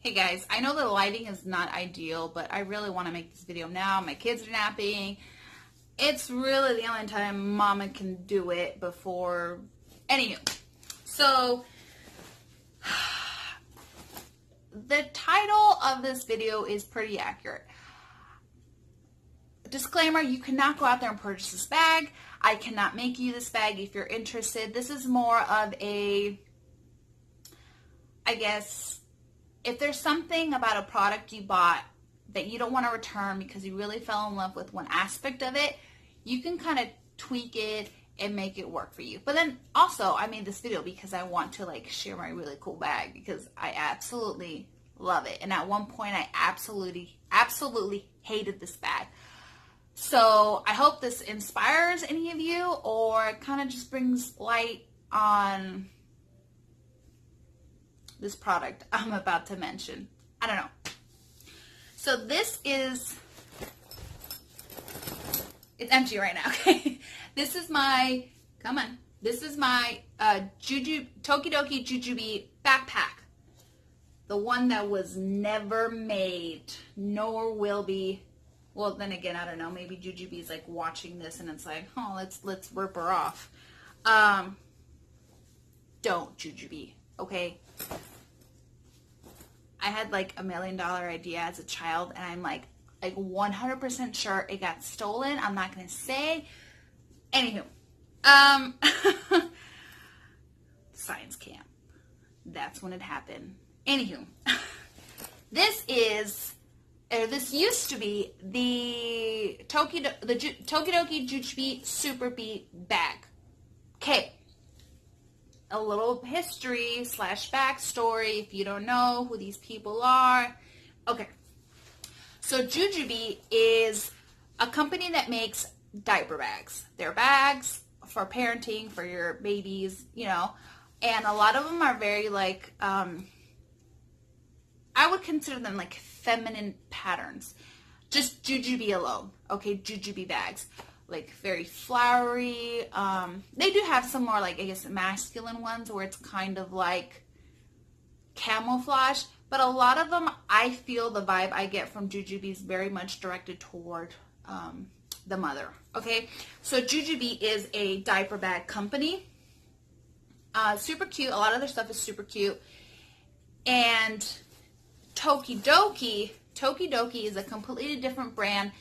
Hey guys, I know the lighting is not ideal, but I really want to make this video now. My kids are napping. It's really the only time Mama can do it before. Anywho, so the title of this video is pretty accurate. Disclaimer, you cannot go out there and purchase this bag. I cannot make you this bag if you're interested. This is more of a, I guess, if there's something about a product you bought that you don't want to return because you really fell in love with one aspect of it, you can kind of tweak it and make it work for you. But then also, I made this video because I want to like share my really cool bag because I absolutely love it. And at one point, I absolutely hated this bag. So I hope this inspires any of you or kind of just brings light on this product I'm about to mention. I don't know. So this is, it's empty right now, okay? This is my, come on. This is my Tokidoki Ju Ju Be backpack. The one that was never made, nor will be. Well, then again, I don't know. Maybe Ju Ju Be's like watching this and it's like, oh, let's rip her off. Don't, Ju Ju Be, okay? I had like $1 million idea as a child, and I'm like 100% sure it got stolen. I'm not gonna say. Anywho, science camp. That's when it happened. Anywho, this used to be the Tokidoki Ju Ju Be Super Beat bag. Okay. A little history / backstory if you don't know who these people are. Okay. So Ju Ju Be is a company that makes diaper bags. They're bags for parenting, for your babies, you know. And a lot of them are very like, I would consider them like feminine patterns. Just Ju Ju Be alone. Okay, Ju Ju Be bags. Like very flowery. They do have some more like, I guess, masculine ones where it's kind of like camouflage. But a lot of them, I feel the vibe I get from Ju Ju Be is very much directed toward the mother. Okay, so Ju Ju Be is a diaper bag company. Super cute. A lot of their stuff is super cute. And Tokidoki is a completely different brand.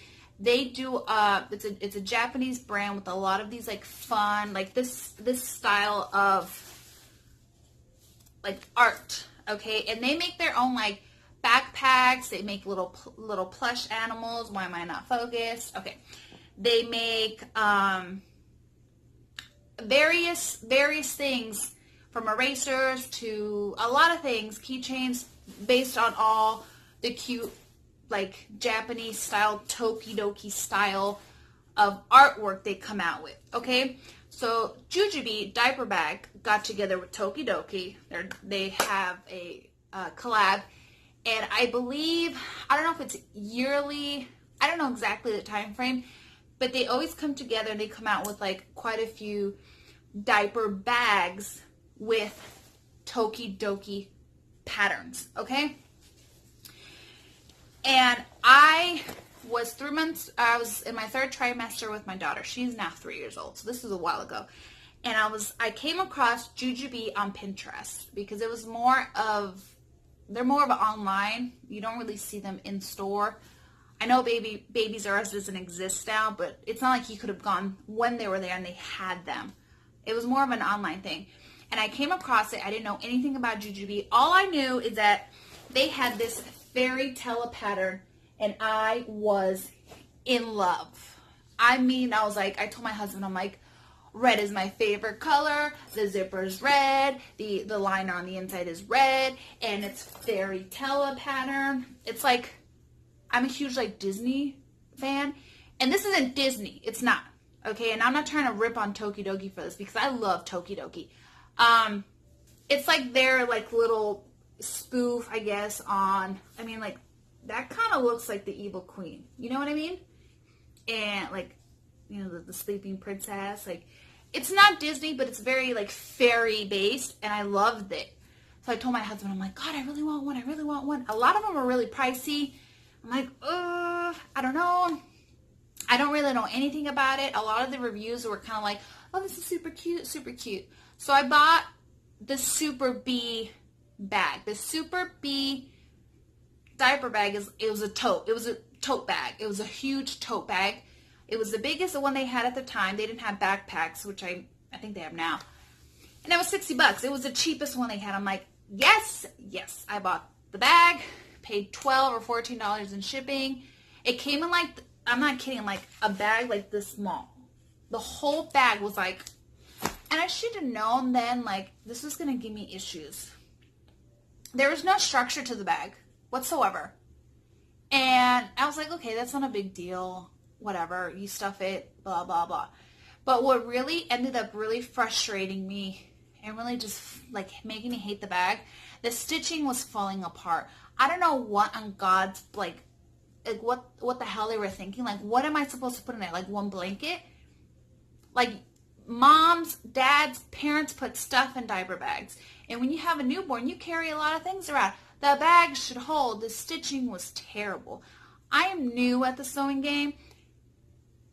They do it's a Japanese brand with a lot of these like fun, like this style of like art, okay? And they make their own like backpacks. They make little plush animals. Why am I not focused? Okay. They make various things, from erasers to a lot of things, keychains, based on all the cute like Japanese style, Tokidoki style of artwork they come out with, okay? So Ju Ju Be diaper bag got together with Tokidoki. They have a collab, and I believe, I don't know if it's yearly, I don't know exactly the time frame, but they always come together and they come out with like quite a few diaper bags with Tokidoki patterns, okay? And I was I was in my 3rd trimester with my daughter. She's now 3 years old, so this was a while ago. And I came across Ju Ju Be on Pinterest because it was they're more of an online. You don't really see them in store. I know Babies R Us doesn't exist now, but it's not like you could have gone when they were there and they had them. It was more of an online thing. And I came across it. I didn't know anything about Ju Ju Be. All I knew is that they had this fairy tale pattern, and I was in love. I mean, I was like, I told my husband, I'm like, red is my favorite color, the zipper is red, the liner on the inside is red, and it's fairy tale pattern. It's like, I'm a huge like Disney fan, and this isn't Disney, it's not, okay? And I'm not trying to rip on Tokidoki for this because I love Tokidoki. It's like their like little spoof, I guess, on, I mean, like, that kind of looks like the evil queen, you know what I mean? And like, you know, the sleeping princess, like, it's not Disney, but it's very like fairy based, and I loved it. So I told my husband, I'm like, God, I really want want one. A lot of them are really pricey. I'm like, I don't know. I don't really know anything about it. A lot of the reviews were kind of like, oh, this is super cute, super cute. So I bought the Super B bag. The Super B diaper bag it was a tote bag. It was a huge tote bag. It was the biggest one they had at the time. They didn't have backpacks, which I think they have now. And it was $60. It was the cheapest one they had. I'm like, yes. I bought the bag, paid $12 or $14 in shipping. It came in like, I'm not kidding, like a bag like this small. The whole bag was like, and I should have known then, like, this was going to give me issues. There was no structure to the bag whatsoever. And I was like, okay, that's not a big deal. Whatever, you stuff it, blah, blah, blah. But what really ended up really frustrating me and really just like making me hate the bag, the stitching was falling apart. I don't know what on God's, like what the hell they were thinking. Like, what am I supposed to put in it? Like one blanket? Like moms, dads, parents put stuff in diaper bags. And when you have a newborn, you carry a lot of things around. The bag should hold. The stitching was terrible. I am new at the sewing game.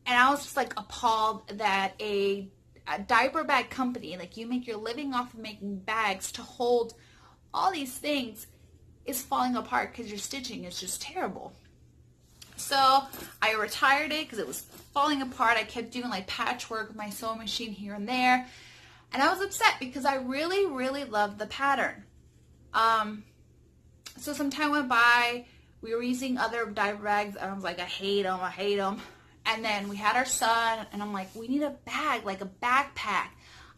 And I was just like appalled that a diaper bag company, like you make your living off of making bags to hold all these things, is falling apart because your stitching is just terrible. So I retired it because it was falling apart. I kept doing like patchwork with my sewing machine here and there. And I was upset because I really, really loved the pattern. So some time went by. We were using other diaper bags. And I was like, I hate them. And then we had our son, and I'm like, we need a bag, like a backpack.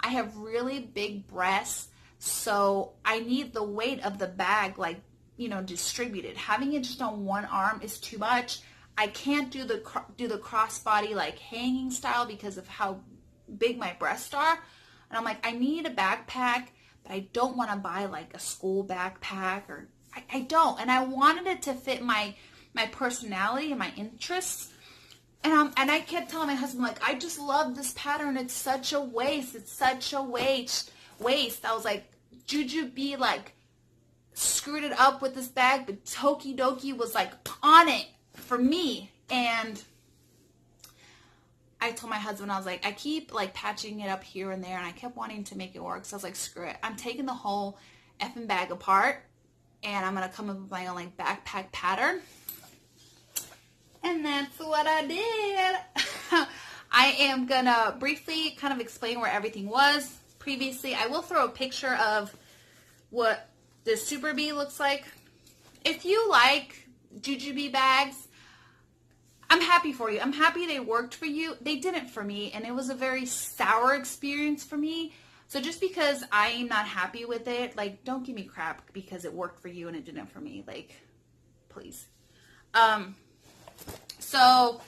I have really big breasts, so I need the weight of the bag, like, you know, distributed. Having it just on one arm is too much. I can't do the crossbody, like, hanging style because of how big my breasts are. And I'm like, I need a backpack, but I don't want to buy, like, a school backpack, or I don't. And I wanted it to fit my personality and my interests. And I kept telling my husband, like, I just love this pattern. It's such a waste. It's such a waste. I was like, Ju Ju Be, like, screwed it up with this bag, but Tokidoki was, like, on it for me. And I told my husband, I was like, I keep, like, patching it up here and there, and I kept wanting to make it work. So I was like, screw it. I'm taking the whole effing bag apart, and I'm going to come up with my own, like, backpack pattern. And that's what I did. I am going to briefly kind of explain where everything was previously. I will throw a picture of what the Super Bee looks like. If you like Ju Ju Be bags, I'm happy for you. I'm happy they worked for you. They didn't for me, and it was a very sour experience for me. So just because I am not happy with it, like, don't give me crap because it worked for you and it didn't for me. Like, please. So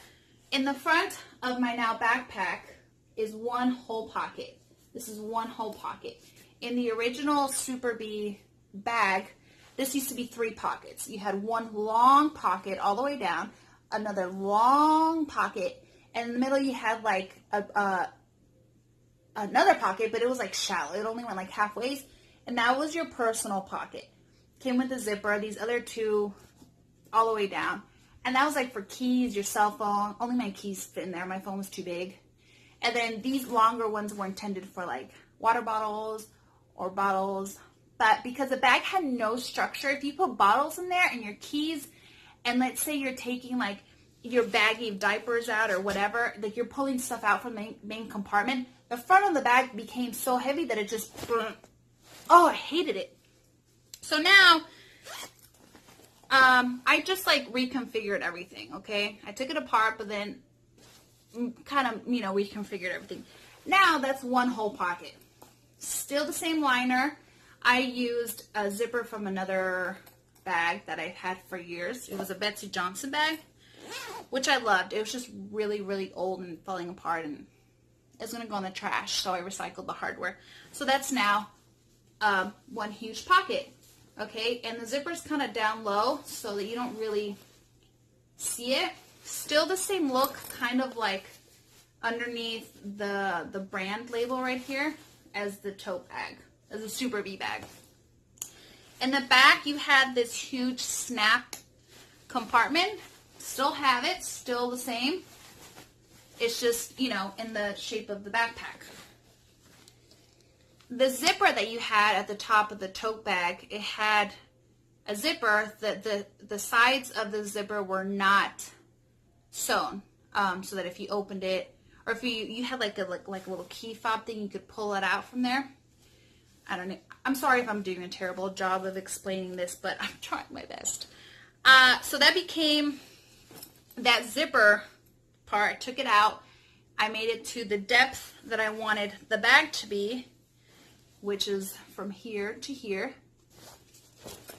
in the front of my now backpack is one whole pocket. This is one whole pocket. In the original Super Bee bag, this used to be 3 pockets. You had one long pocket all the way down, another long pocket, and in the middle you had like another pocket, but it was like shallow. It only went like halfway, and that was your personal pocket. Came with a zipper. These other 2 all the way down. And that was like for keys, your cell phone. Only my keys fit in there. My phone was too big. And then these longer ones were intended for like water bottles or bottles. But because the bag had no structure, if you put bottles in there and your keys, and let's say you're taking like your baggie of diapers out or whatever, like you're pulling stuff out from the main compartment, the front of the bag became so heavy that it just, oh, I hated it. So now, I just like reconfigured everything, okay? I took it apart, but then kind of, you know, reconfigured everything. Now that's one whole pocket. Still the same liner. I used a zipper from another bag that I had for years. It was a Betsy Johnson bag, which I loved. It was just really, really old and falling apart, and it's going to go in the trash, so I recycled the hardware. So that's now one huge pocket. Okay, and the zipper's kind of down low so that you don't really see it. Still the same look, kind of like underneath the brand label right here as the tote bag, as a Super Bee bag. In the back, you had this huge snap compartment. Still have it, still the same. It's just, you know, in the shape of the backpack. The zipper that you had at the top of the tote bag, it had a zipper. The sides of the zipper were not sewn, so that if you opened it, or if you had like a little key fob thing, you could pull it out from there. I don't know. I'm sorry if I'm doing a terrible job of explaining this, but I'm trying my best. So that became that zipper part. I took it out. I made it to the depth that I wanted the bag to be, which is from here to here.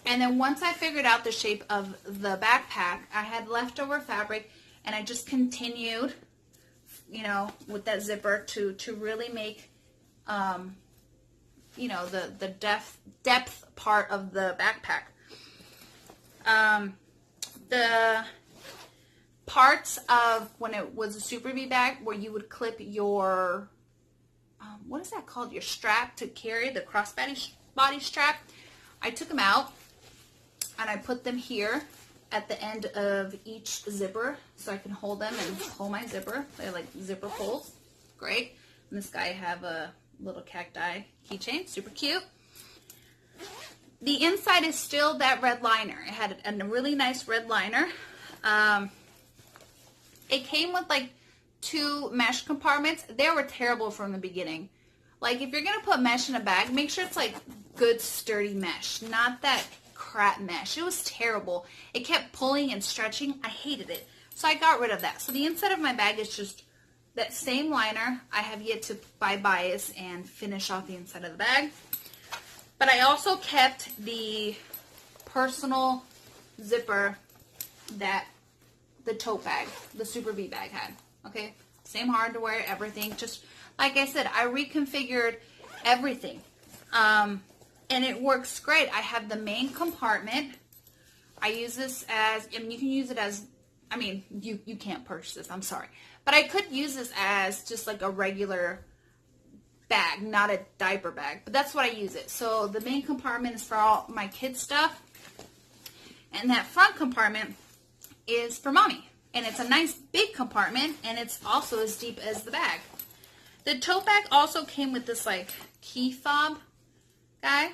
And then once I figured out the shape of the backpack, I had leftover fabric, and I just continued, you know, with that zipper to really make, you know, the depth part of the backpack. The parts of when it was a Super Bee bag where you would clip your, what is that called? Your strap to carry, the crossbody strap. I took them out and I put them here at the end of each zipper so I can hold them and pull my zipper. They're like zipper pulls. Great. And this guy, I have a little cacti keychain. Super cute. The inside is still that red liner. It had a really nice red liner. It came with like 2 mesh compartments. They were terrible from the beginning. Like, if you're going to put mesh in a bag, make sure it's like good sturdy mesh, not that crap mesh. It was terrible. It kept pulling and stretching. I hated it. So I got rid of that. So the inside of my bag is just that same liner. I have yet to buy bias and finish off the inside of the bag. But I also kept the personal zipper that the tote bag, the Super Bee bag had. Okay? Same hardware, everything. Just like I said, I reconfigured everything. And it works great. I have the main compartment. I use this as, and you can use it as, I mean, you can't purchase this, I'm sorry. But I could use this as just like a regular bag, not a diaper bag. But that's what I use it. So the main compartment is for all my kids' stuff. And that front compartment is for mommy. And it's a nice big compartment, and it's also as deep as the bag. The tote bag also came with this like key fob guy.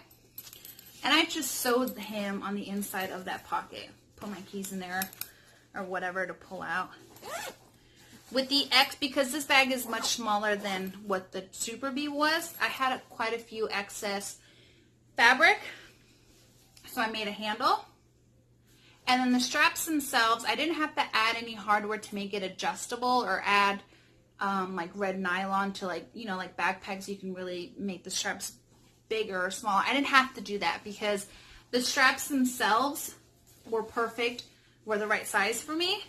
And I just sewed him on the inside of that pocket. Put my keys in there or whatever to pull out. With the X, because this bag is much smaller than what the Super Bee was, I had quite a few excess fabric. So I made a handle. And then the straps themselves, I didn't have to add any hardware to make it adjustable or add like red nylon to, like, you know, like backpacks, you can really make the straps bigger or smaller. I didn't have to do that because the straps themselves were perfect, were the right size for me.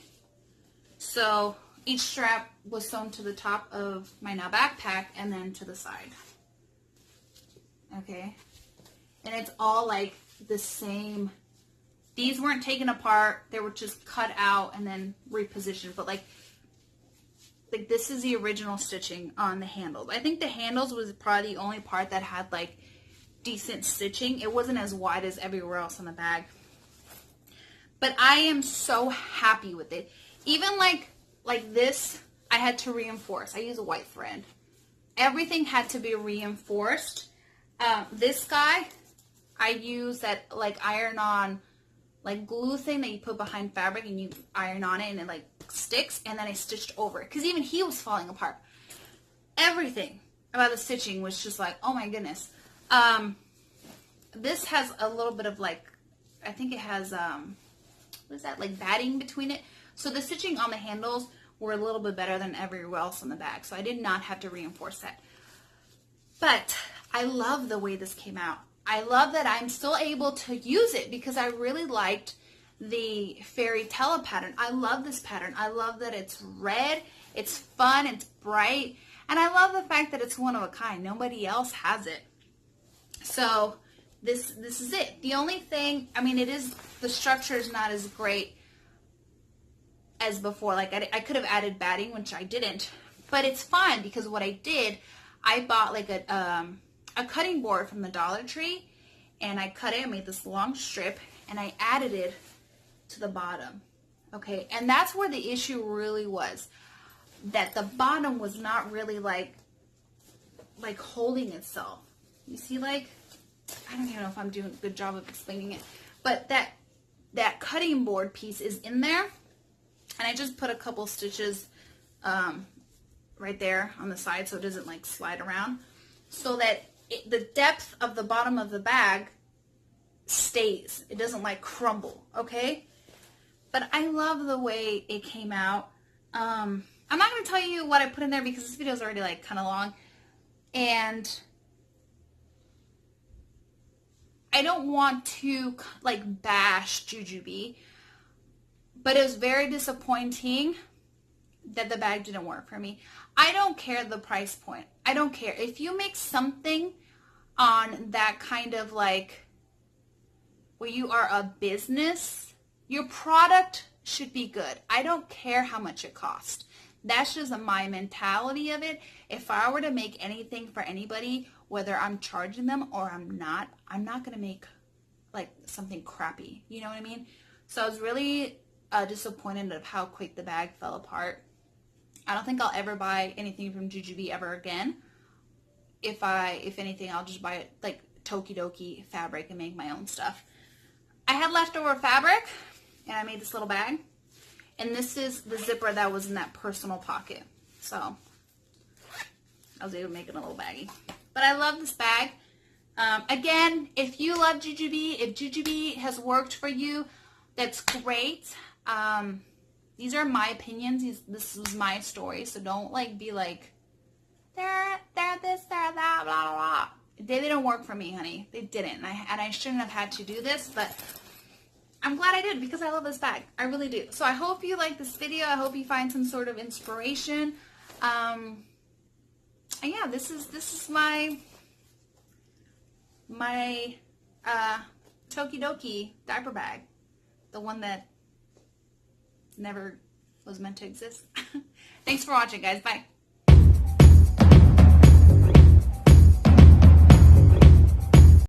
So each strap was sewn to the top of my now backpack and then to the side. Okay. And it's all like the same. These weren't taken apart. They were just cut out and then repositioned. But like this is the original stitching on the handles. I think the handles was probably the only part that had like decent stitching. It wasn't as wide as everywhere else on the bag. But I am so happy with it. Even like this, I had to reinforce. I use a white thread. Everything had to be reinforced. This guy, I use that like iron-on like glue thing that you put behind fabric and you iron on it and it like sticks, and then I stitched over it because even he was falling apart. Everything about the stitching was just like, oh my goodness. This has a little bit of like, I think it has what is that, like batting between it. So the stitching on the handles were a little bit better than everywhere else on the bag, so I did not have to reinforce that. But I love the way this came out. I love that I'm still able to use it because I really liked the fairy tale pattern. I love this pattern. I love that it's red, it's fun, it's bright, and I love the fact that it's one of a kind. Nobody else has it. So this is it. The only thing, I mean, the structure is not as great as before. Like I could have added batting, which I didn't, but it's fine because what I did, I bought like a cutting board from the Dollar Tree, and I cut it, I made this long strip, and I added it to the bottom. Okay, and that's where the issue really was, that the bottom was not really like holding itself. You see, like, I don't even know if I'm doing a good job of explaining it, but that cutting board piece is in there, and I just put a couple stitches right there on the side so it doesn't like slide around, so that the depth of the bottom of the bag stays. It doesn't like crumble, okay? But I love the way it came out. I'm not going to tell you what I put in there because this video is already like kind of long, and I don't want to like bash Ju Ju Be, but it was very disappointing that the bag didn't work for me. I don't care the price point. I don't care. If you make something on that kind of like where you are a business, your product should be good. I don't care how much it costs. That's just my mentality of it. If I were to make anything for anybody, whether I'm charging them or I'm not going to make like something crappy. You know what I mean? So I was really disappointed of how quick the bag fell apart. I don't think I'll ever buy anything from Ju Ju Be ever again. If anything, I'll just buy it like Tokidoki fabric and make my own stuff. I had leftover fabric and I made this little bag. And this is the zipper that was in that personal pocket. So I was able to make it a little baggie. But I love this bag. Again, if you love Ju Ju Be, if Ju Ju Be has worked for you, that's great. These are my opinions. This was my story. So don't like be like, they're this, they're that, blah, blah, blah. They didn't work for me, honey. They didn't. And I shouldn't have had to do this, but I'm glad I did because I love this bag. I really do. So I hope you like this video. I hope you find some sort of inspiration. And yeah, this is my Tokidoki diaper bag. The one that never was meant to exist. Thanks for watching, guys. Bye.